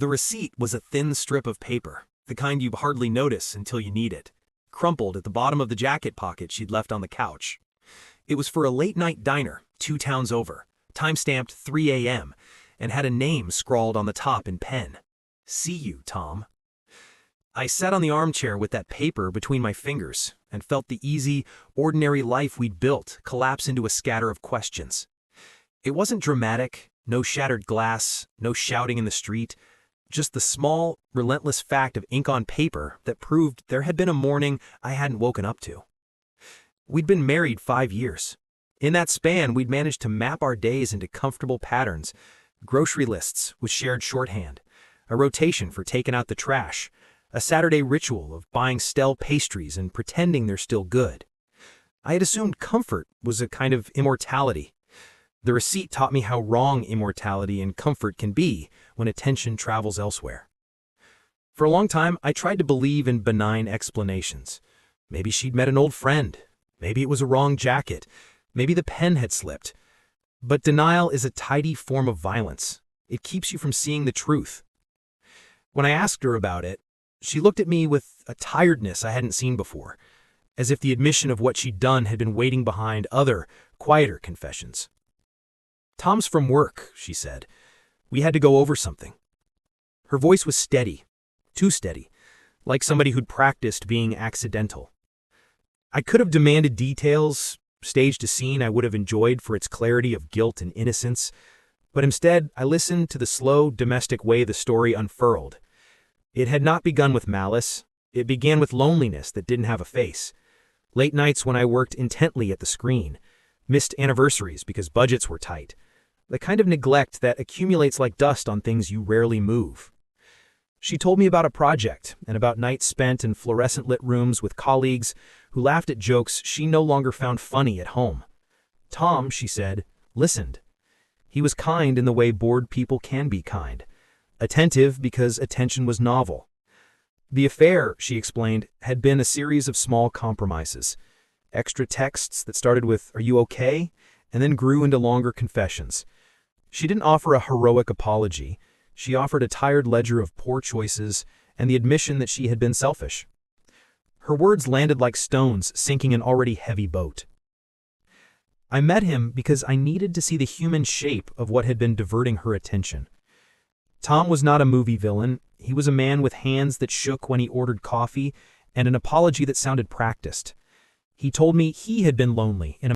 The receipt was a thin strip of paper, the kind you hardly notice until you need it, crumpled at the bottom of the jacket pocket she'd left on the couch. It was for a late-night diner, 2 towns over, time-stamped 3 a.m., and had a name scrawled on the top in pen. See you, Tom. I sat on the armchair with that paper between my fingers and felt the easy, ordinary life we'd built collapse into a scatter of questions. It wasn't dramatic, no shattered glass, no shouting in the street, just the small, relentless fact of ink on paper that proved there had been a morning I hadn't woken up to. We'd been married 5 years. In that span, we'd managed to map our days into comfortable patterns, grocery lists with shared shorthand, a rotation for taking out the trash, a Saturday ritual of buying stale pastries and pretending they're still good. I had assumed comfort was a kind of immortality. The receipt taught me how wrong immortality and comfort can be when attention travels elsewhere. For a long time, I tried to believe in benign explanations. Maybe she'd met an old friend. Maybe it was a wrong jacket. Maybe the pen had slipped. But denial is a tidy form of violence. It keeps you from seeing the truth. When I asked her about it, she looked at me with a tiredness I hadn't seen before, as if the admission of what she'd done had been waiting behind other, quieter confessions. "Tom's from work," she said. "We had to go over something." Her voice was steady, too steady, like somebody who'd practiced being accidental. I could have demanded details, staged a scene I would have enjoyed for its clarity of guilt and innocence, but instead I listened to the slow, domestic way the story unfurled. It had not begun with malice. It began with loneliness that didn't have a face. Late nights when I worked intently at the screen, missed anniversaries because budgets were tight, the kind of neglect that accumulates like dust on things you rarely move. She told me about a project and about nights spent in fluorescent-lit rooms with colleagues who laughed at jokes she no longer found funny at home. Tom, she said, listened. He was kind in the way bored people can be kind. Attentive because attention was novel. The affair, she explained, had been a series of small compromises. Extra texts that started with, "Are you okay?" and then grew into longer confessions. She didn't offer a heroic apology. She offered a tired ledger of poor choices and the admission that she had been selfish. Her words landed like stones sinking an already heavy boat. I met him because I needed to see the human shape of what had been diverting her attention. Tom was not a movie villain. He was a man with hands that shook when he ordered coffee and an apology that sounded practiced. He told me he had been lonely in a